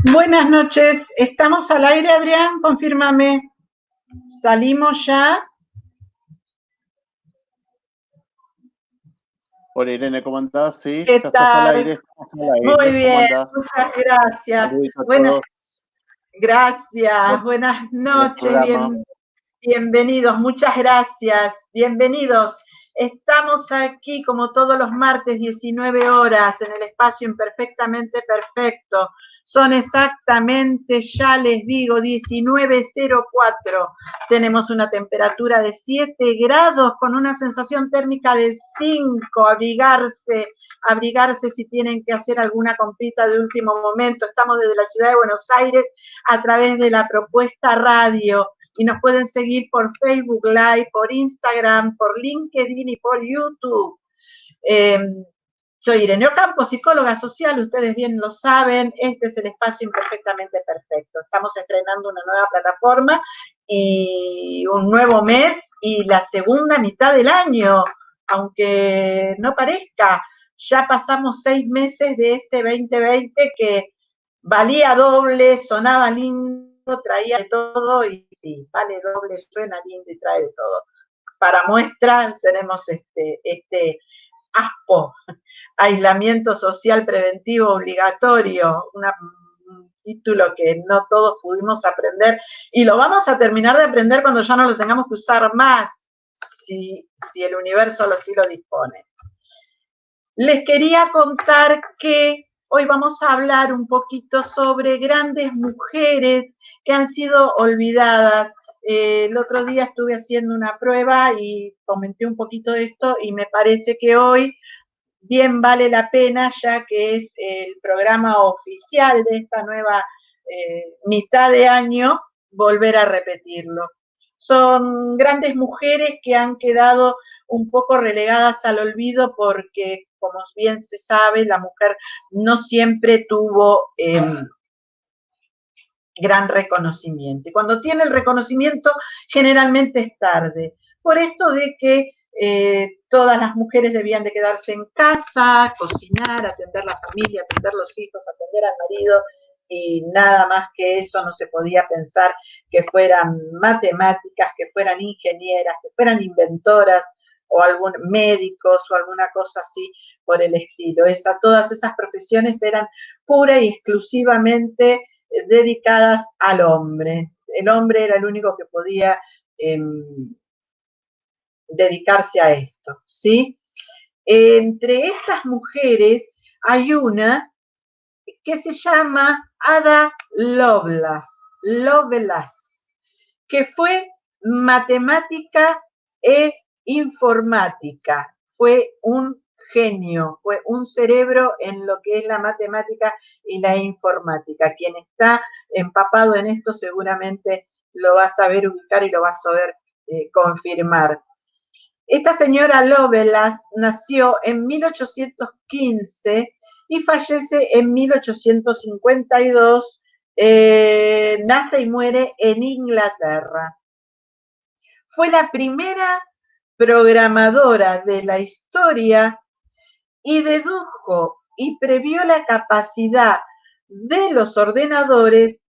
Buenas noches, ¿estamos al aire, Adrián? Confírmame. ¿Salimos ya? Hola Irene, ¿cómo andás? Sí, ¿Qué ya estás al tal? aire, estamos al Muy aire. ¿Cómo bien, andás? muchas gracias. Saludito a Buenas, todos gracias, por buenas el noches, programa. bienvenidos, muchas gracias, bienvenidos. Estamos aquí como todos los martes, 19 horas, en el espacio Imperfectamente Perfecto. Son exactamente, ya les digo, 19:04. Tenemos una temperatura de 7 grados con una sensación térmica de 5. Abrigarse si tienen que hacer alguna comprita de último momento. Estamos desde la ciudad de Buenos Aires a través de la Propuesta Radio y nos pueden seguir por Facebook Live, por Instagram, por LinkedIn y por YouTube. Soy Irene Ocampo, psicóloga social, ustedes bien lo saben, este es el espacio Imperfectamente Perfecto. Estamos estrenando una nueva plataforma y un nuevo mes y la segunda mitad del año, aunque no parezca, ya pasamos 6 meses de este 2020 que valía doble, sonaba lindo, traía de todo y sí, vale doble, suena lindo y trae de todo. Para muestra tenemos este ASPO, aislamiento social preventivo obligatorio, un título que no todos pudimos aprender y lo vamos a terminar de aprender cuando ya no lo tengamos que usar más, si el universo así lo dispone. Les quería contar que hoy vamos a hablar un poquito sobre grandes mujeres que han sido olvidadas. El otro día estuve haciendo una prueba y comenté un poquito de esto y me parece que hoy bien vale la pena, ya que es el programa oficial de esta nueva mitad de año, volver a repetirlo. Son grandes mujeres que han quedado un poco relegadas al olvido porque, como bien se sabe, la mujer no siempre tuvo gran reconocimiento. Y cuando tiene el reconocimiento, generalmente es tarde. Por esto de que todas las mujeres debían de quedarse en casa, cocinar, atender la familia, atender los hijos, atender al marido, y nada más que eso. No se podía pensar que fueran matemáticas, que fueran ingenieras, que fueran inventoras, o algún médicos o alguna cosa así por el estilo. Todas esas profesiones eran pura y exclusivamente dedicadas al hombre. El hombre era el único que podía dedicarse a esto, ¿sí? Entre estas mujeres hay una que se llama Ada Lovelace, que fue matemática e informática, fue un genio, fue un cerebro en lo que es la matemática y la informática. Quien está empapado en esto seguramente lo va a saber ubicar y lo va a saber confirmar. Esta señora Lovelace nació en 1815 y fallece en 1852. Nace y muere en Inglaterra. Fue la primera programadora de la historia y dedujo y previó la capacidad de los ordenadores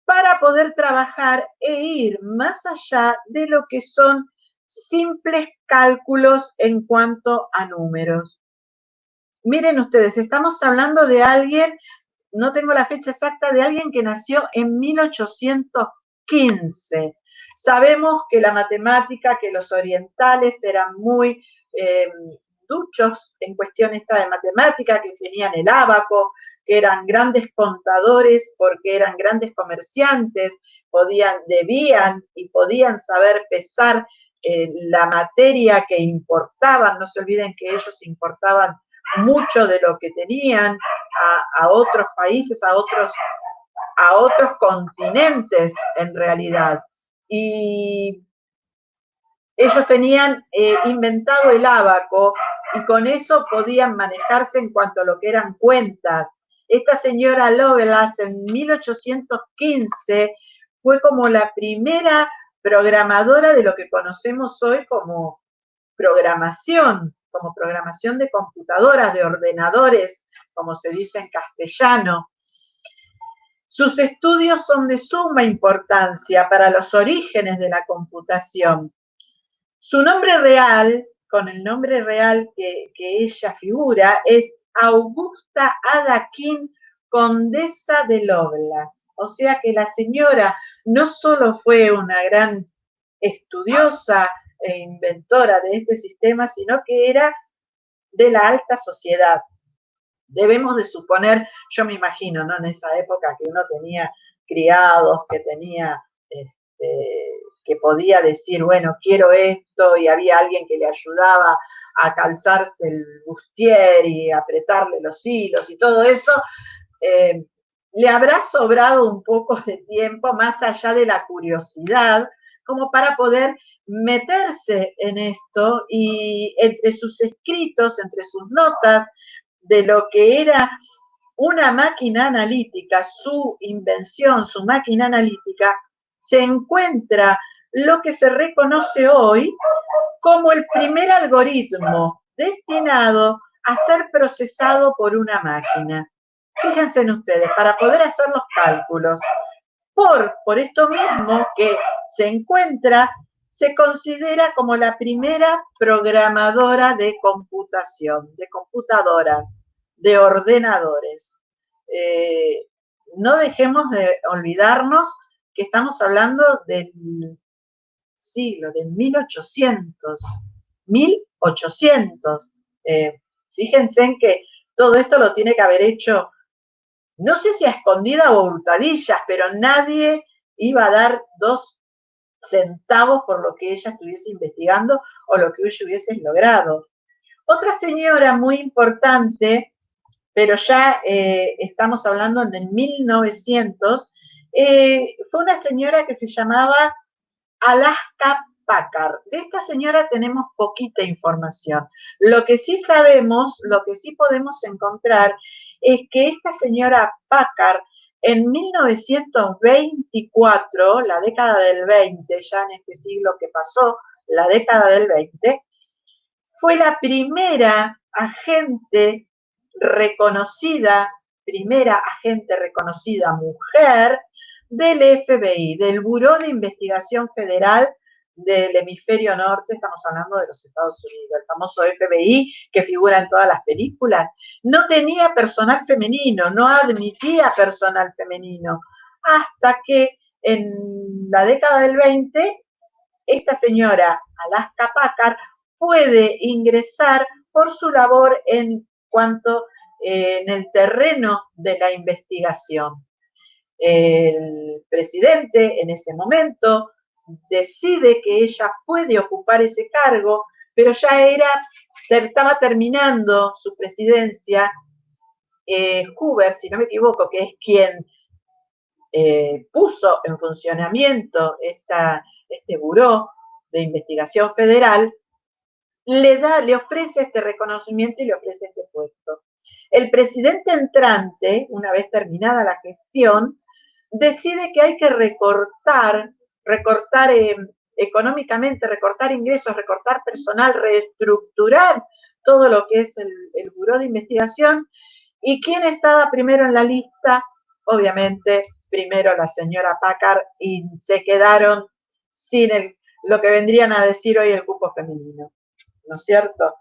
para poder trabajar e ir más allá de lo que son simples cálculos en cuanto a números. Miren ustedes, estamos hablando de alguien, no tengo la fecha exacta, de alguien que nació en 1815. Sabemos que la matemática, que los orientales eran muy duchos en cuestión esta de matemática, que tenían el ábaco, que eran grandes contadores porque eran grandes comerciantes, debían y podían saber pesar la materia que importaban. No se olviden que ellos importaban mucho de lo que tenían a otros países, a otros continentes en realidad. Y ellos tenían inventado el ábaco y con eso podían manejarse en cuanto a lo que eran cuentas. Esta señora Lovelace en 1815 fue como la primera programadora de lo que conocemos hoy como programación de computadoras, de ordenadores, como se dice en castellano. Sus estudios son de suma importancia para los orígenes de la computación. Su nombre real, con el nombre real que ella figura, es Augusta Ada King, condesa de Lovelace. O sea que la señora no solo fue una gran estudiosa e inventora de este sistema, sino que era de la alta sociedad. Debemos de suponer, yo me imagino, ¿no? En esa época que uno tenía criados, que tenía, que podía decir, bueno, quiero esto, y había alguien que le ayudaba a calzarse el bustier y apretarle los hilos y todo eso, le habrá sobrado un poco de tiempo, más allá de la curiosidad, como para poder meterse en esto y entre sus escritos, entre sus notas, de lo que era una máquina analítica, su invención, su máquina analítica, se encuentra lo que se reconoce hoy como el primer algoritmo destinado a ser procesado por una máquina. Fíjense en ustedes, para poder hacer los cálculos, por esto mismo que se encuentra, se considera como la primera programadora de computación, de computadoras, de ordenadores. No dejemos de olvidarnos que estamos hablando del siglo, de 1800. Fíjense en que todo esto lo tiene que haber hecho, no sé si a escondida o hurtadillas, pero nadie iba a dar 2 centavos por lo que ella estuviese investigando o lo que ella hubiese logrado. Otra señora muy importante, pero ya estamos hablando en el 1900, fue una señora que se llamaba Alaska Packard. De esta señora tenemos poquita información. Lo que sí sabemos, lo que sí podemos encontrar, es que esta señora Packard, en 1924, la década del 20, ya en este siglo que pasó, la década del 20, fue la primera agente reconocida mujer del FBI, del Buró de Investigación Federal del Hemisferio Norte. Estamos hablando de los Estados Unidos, el famoso FBI que figura en todas las películas. No tenía personal femenino, no admitía personal femenino, hasta que en la década del 20, esta señora, Alaska Packard, puede ingresar por su labor en cuanto en el terreno de la investigación. El presidente en ese momento decide que ella puede ocupar ese cargo, pero ya estaba terminando su presidencia. Hoover, si no me equivoco, que es quien puso en funcionamiento este buró de investigación federal, le ofrece este reconocimiento y le ofrece este puesto. El presidente entrante, una vez terminada la gestión, decide que hay que recortar económicamente, recortar ingresos, recortar personal, reestructurar todo lo que es el buró de investigación. ¿Y quién estaba primero en la lista? Obviamente, primero la señora Packard, y se quedaron sin lo que vendrían a decir hoy el cupo femenino, ¿no es cierto?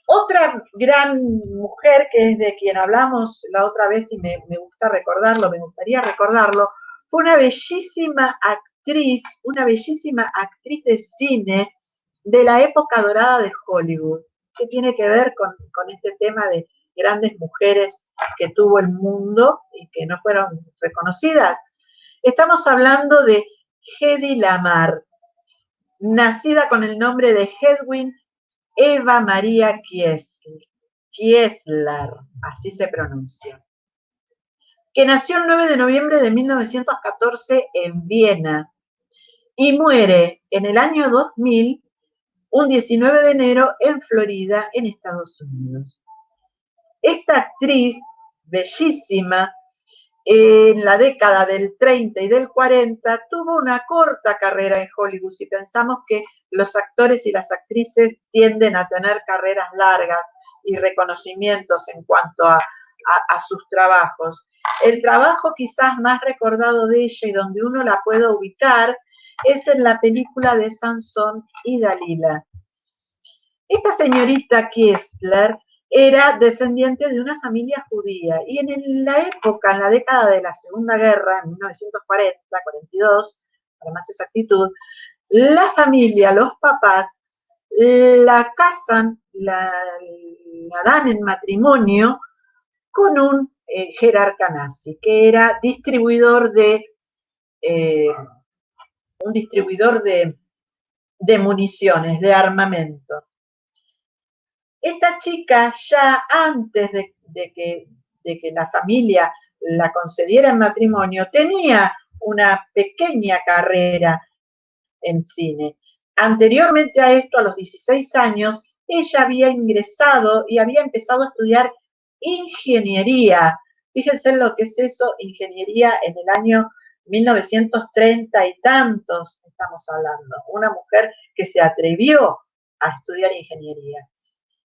Otra gran mujer, que es de quien hablamos la otra vez y me gustaría recordarlo, fue una bellísima actriz de cine de la época dorada de Hollywood, que tiene que ver con este tema de grandes mujeres que tuvo el mundo y que no fueron reconocidas. Estamos hablando de Hedy Lamarr, nacida con el nombre de Hedwig Eva María Kieslar, así se pronuncia, que nació el 9 de noviembre de 1914 en Viena y muere en el año 2000, un 19 de enero, en Florida, en Estados Unidos. Esta actriz, bellísima, en la década del 30 y del 40, tuvo una corta carrera en Hollywood, si pensamos que los actores y las actrices tienden a tener carreras largas y reconocimientos en cuanto a sus trabajos. El trabajo quizás más recordado de ella y donde uno la puede ubicar es en la película de Sansón y Dalila. Esta señorita Kessler era descendiente de una familia judía y en la época, en la década de la Segunda Guerra, en 1940, 42, para más exactitud, la familia, los papás, la casan, la dan en matrimonio con un jerarca nazi, que era eh, un distribuidor de municiones, de armamento. Esta chica ya antes de que la familia la concediera en matrimonio, tenía una pequeña carrera en cine. Anteriormente a esto, a los 16 años, ella había ingresado y había empezado a estudiar ingeniería. Fíjense lo que es eso, ingeniería en el año 1930 y tantos estamos hablando. Una mujer que se atrevió a estudiar ingeniería.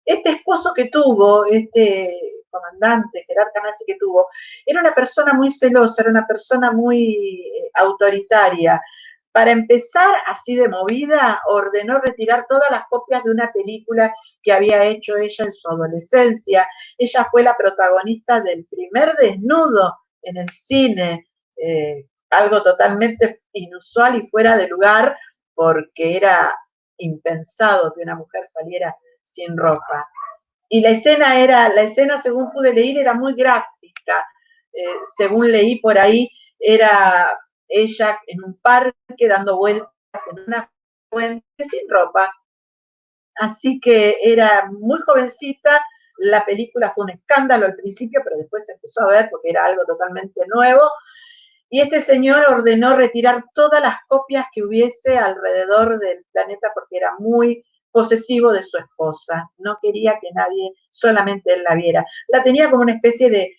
Este esposo que tuvo, este comandante, jerarca nazi que tuvo, era una persona muy celosa, era una persona muy autoritaria. Para empezar, así de movida, ordenó retirar todas las copias de una película que había hecho ella en su adolescencia. Ella fue la protagonista del primer desnudo en el cine, algo totalmente inusual y fuera de lugar, porque era impensado que una mujer saliera sin ropa. Y la escena según pude leer, era muy gráfica. Según leí por ahí, era ella en un parque dando vueltas en una fuente sin ropa. Así que era muy jovencita. La película fue un escándalo al principio, pero después se empezó a ver porque era algo totalmente nuevo. Y este señor ordenó retirar todas las copias que hubiese alrededor del planeta porque era muy posesivo de su esposa. No quería que nadie, solamente él la viera. La tenía como una especie de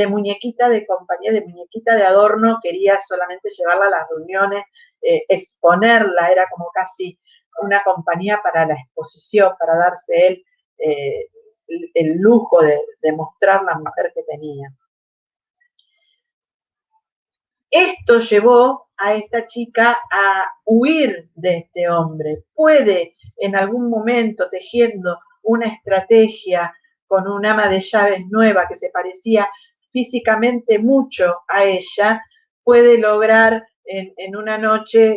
muñequita de compañía, de muñequita de adorno. Quería solamente llevarla a las reuniones, exponerla. Era como casi una compañía para la exposición, para darse él el lujo de mostrar la mujer que tenía. Esto llevó a esta chica a huir de este hombre. Puede en algún momento, tejiendo una estrategia con un ama de llaves nueva que se parecía físicamente mucho a ella, puede lograr en una noche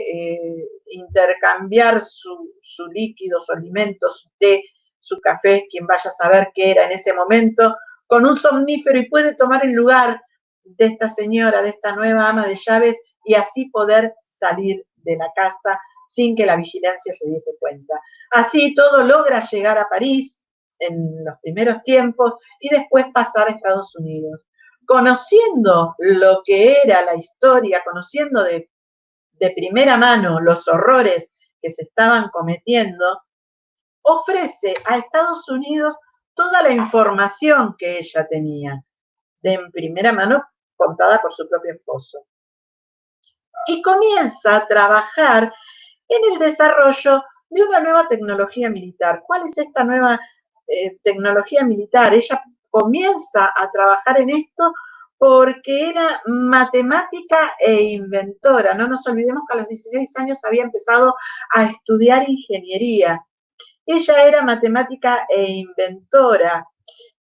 intercambiar su líquido, su alimento, su té, su café, quien vaya a saber qué era en ese momento, con un somnífero y puede tomar el lugar de esta señora, de esta nueva ama de llaves, y así poder salir de la casa sin que la vigilancia se diese cuenta. Así todo logra llegar a París en los primeros tiempos y después pasar a Estados Unidos. Conociendo lo que era la historia, conociendo de primera mano los horrores que se estaban cometiendo, ofrece a Estados Unidos toda la información que ella tenía de en primera mano contada por su propio esposo. Y comienza a trabajar en el desarrollo de una nueva tecnología militar. ¿Cuál es esta nueva tecnología militar? Ella comienza a trabajar en esto porque era matemática e inventora. No nos olvidemos que a los 16 años había empezado a estudiar ingeniería. Ella era matemática e inventora.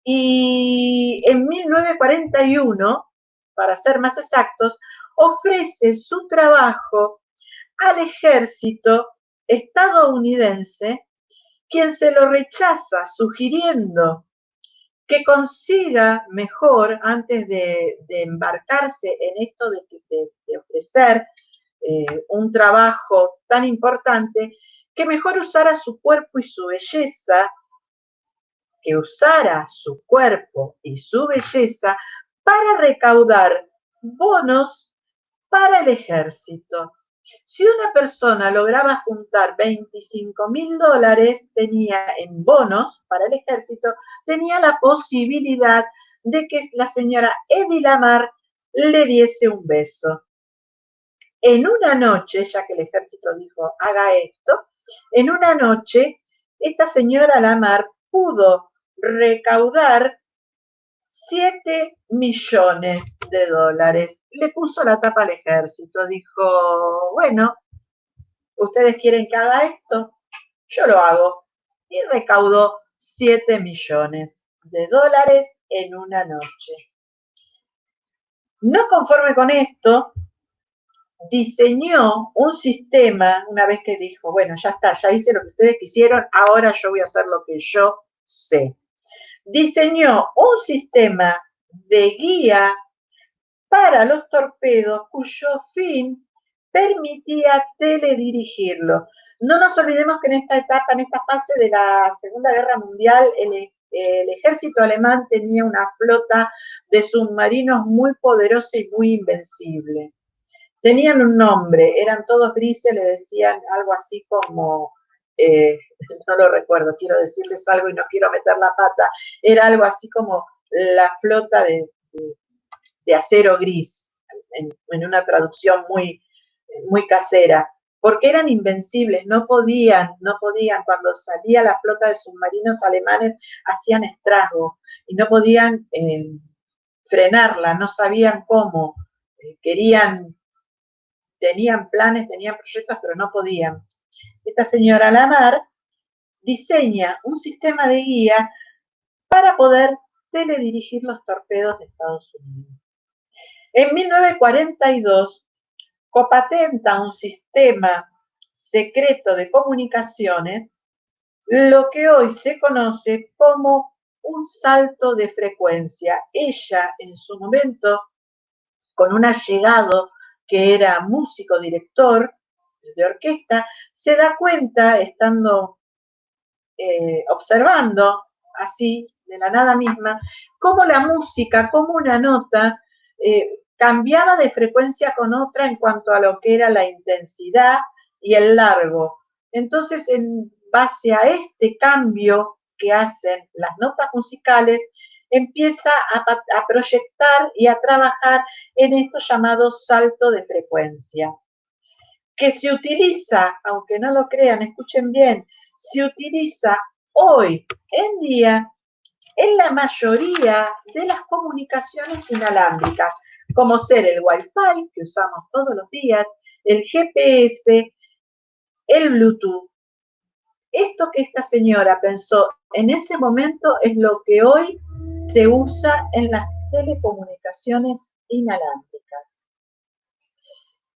Y en 1941, para ser más exactos, ofrece su trabajo al ejército estadounidense, quien se lo rechaza, sugiriendo que consiga mejor, antes de embarcarse en esto de ofrecer un trabajo tan importante, que mejor usara su cuerpo y su belleza, que usara su cuerpo y su belleza para recaudar bonos para el ejército. Si una persona lograba juntar $25.000 tenía en bonos para el ejército, tenía la posibilidad de que la señora Eddie Lamar le diese un beso. En una noche, ya que el ejército dijo, haga esto, en una noche, esta señora Lamar pudo recaudar 7 millones de dólares. Le puso la tapa al ejército, dijo, bueno, ustedes quieren que haga esto, yo lo hago. Y recaudó 7 millones de dólares en una noche. No conforme con esto, diseñó un sistema, una vez que dijo, bueno, ya está, ya hice lo que ustedes quisieron, ahora yo voy a hacer lo que yo sé. Diseñó un sistema de guía para los torpedos cuyo fin permitía teledirigirlo. No nos olvidemos que en esta etapa, en esta fase de la Segunda Guerra Mundial, el ejército alemán tenía una flota de submarinos muy poderosa y muy invencible. Tenían un nombre, eran todos grises, le decían algo así como, no lo recuerdo, quiero decirles algo y no quiero meter la pata, era algo así como la flota de acero gris, en una traducción muy, muy casera, porque eran invencibles, no podían, cuando salía la flota de submarinos alemanes, hacían estrago y no podían frenarla, no sabían cómo, tenían planes, tenían proyectos, pero no podían. Esta señora Lamar diseña un sistema de guía para poder teledirigir los torpedos de Estados Unidos. En 1942 copatenta un sistema secreto de comunicaciones, lo que hoy se conoce como un salto de frecuencia. Ella, en su momento, con un allegado que era músico, director de orquesta, se da cuenta, estando observando así, de la nada misma, cómo la música, cómo una nota cambiaba de frecuencia con otra en cuanto a lo que era la intensidad y el largo. Entonces, en base a este cambio que hacen las notas musicales, empieza a proyectar y a trabajar en esto llamado salto de frecuencia, que se utiliza, aunque no lo crean, escuchen bien, se utiliza hoy en día en la mayoría de las comunicaciones inalámbricas, como ser el Wi-Fi, que usamos todos los días, el GPS, el Bluetooth. Esto que esta señora pensó en ese momento es lo que hoy se usa en las telecomunicaciones inalámbricas.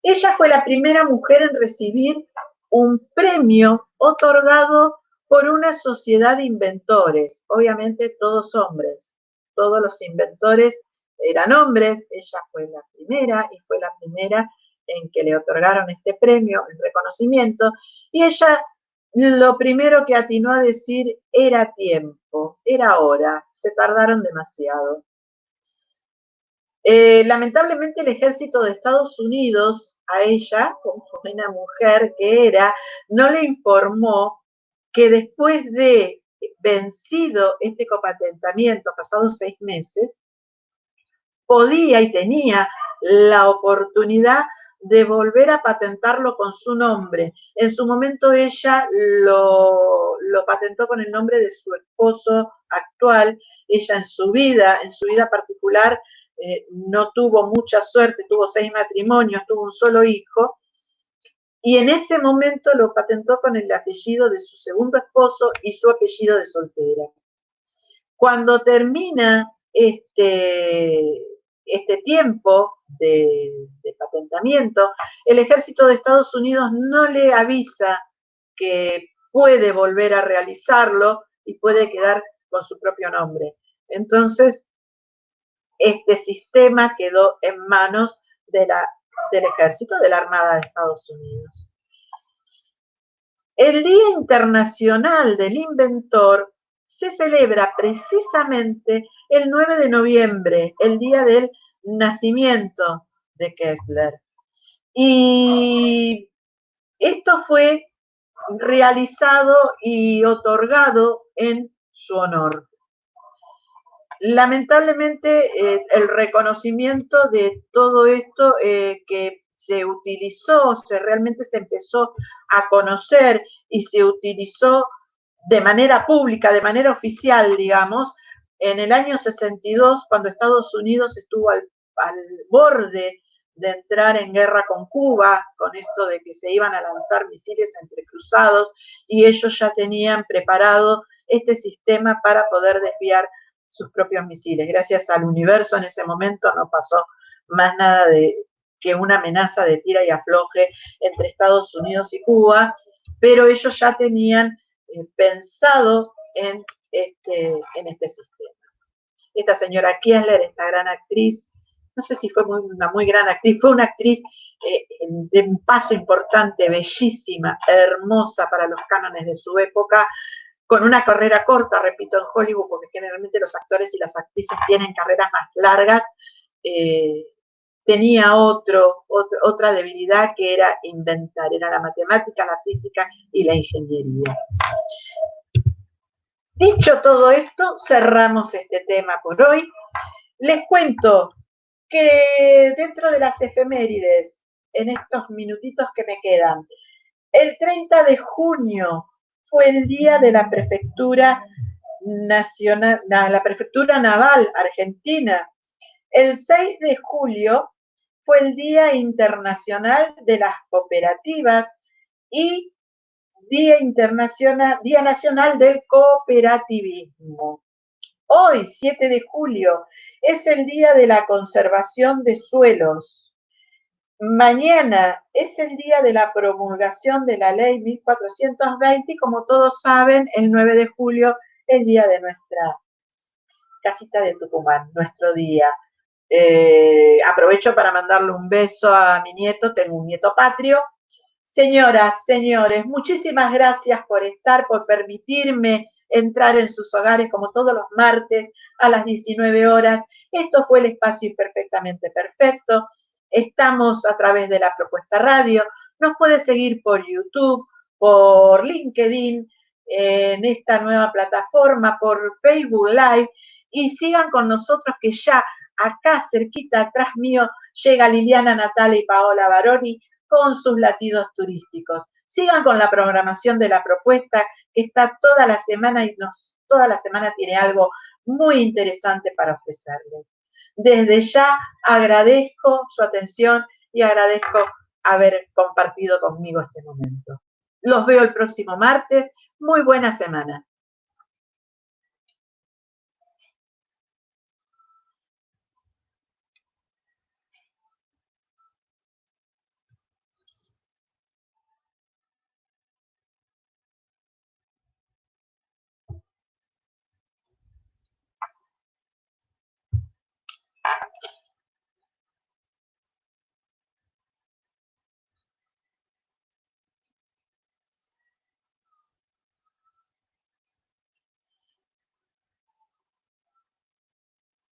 Ella fue la primera mujer en recibir un premio otorgado por una sociedad de inventores, obviamente todos hombres, todos los inventores eran hombres, ella fue la primera y fue la primera en que le otorgaron este premio, el reconocimiento, y ella lo primero que atinó a decir era tiempo, era hora, se tardaron demasiado. Lamentablemente el ejército de Estados Unidos a ella, como una mujer que era, no le informó que después de vencido este copatentamiento, pasados 6 meses, podía y tenía la oportunidad de volver a patentarlo con su nombre. En su momento ella lo patentó con el nombre de su esposo actual. Ella en su vida particular, no tuvo mucha suerte, tuvo 6 matrimonios, tuvo un solo hijo, y en ese momento lo patentó con el apellido de su segundo esposo y su apellido de soltera. Cuando termina este tiempo de patentamiento, el ejército de Estados Unidos no le avisa que puede volver a realizarlo y puede quedar con su propio nombre. Entonces, este sistema quedó en manos del ejército, de la Armada de Estados Unidos. El Día Internacional del Inventor se celebra precisamente el 9 de noviembre, el día del nacimiento de Kessler. Y esto fue realizado y otorgado en su honor. Lamentablemente, el reconocimiento de todo esto que se utilizó, realmente se empezó a conocer y se utilizó de manera pública, de manera oficial, digamos, En el año 62, cuando Estados Unidos estuvo al borde de entrar en guerra con Cuba, con esto de que se iban a lanzar misiles entre cruzados, y ellos ya tenían preparado este sistema para poder desviar sus propios misiles. Gracias al universo en ese momento no pasó más nada que una amenaza de tira y afloje entre Estados Unidos y Cuba, pero ellos ya tenían pensado en este sistema. Esta señora Kiesler, esta gran actriz, no sé si fue una muy gran actriz, fue una actriz de un paso importante, bellísima, hermosa para los cánones de su época, con una carrera corta, repito, en Hollywood, porque generalmente los actores y las actrices tienen carreras más largas, tenía otra debilidad que era inventar, era la matemática, la física y la ingeniería. Dicho todo esto, cerramos este tema por hoy. Les cuento que dentro de las efemérides, en estos minutitos que me quedan, el 30 de junio fue el día de la Prefectura Nacional, la Prefectura Naval Argentina. El 6 de julio fue el Día Internacional de las Cooperativas y Día Nacional del Cooperativismo. Hoy, 7 de julio, es el Día de la Conservación de Suelos. Mañana es el día de la promulgación de la ley 1420 y como todos saben, el 9 de julio, el día de nuestra casita de Tucumán, nuestro día. Aprovecho para mandarle un beso a mi nieto, tengo un nieto patrio. Señoras, señores, muchísimas gracias por estar, por permitirme entrar en sus hogares como todos los martes a las 19 horas. Esto fue el espacio Imperfectamente Perfecto. Estamos a través de la Propuesta Radio. Nos puede seguir por YouTube, por LinkedIn, en esta nueva plataforma, por Facebook Live. Y sigan con nosotros que ya acá cerquita atrás mío llega Liliana, Natalia y Paola Baroni con sus latidos turísticos. Sigan con la programación de la propuesta que está toda la semana y toda la semana tiene algo muy interesante para ofrecerles. Desde ya agradezco su atención y agradezco haber compartido conmigo este momento. Los veo el próximo martes. Muy buena semana.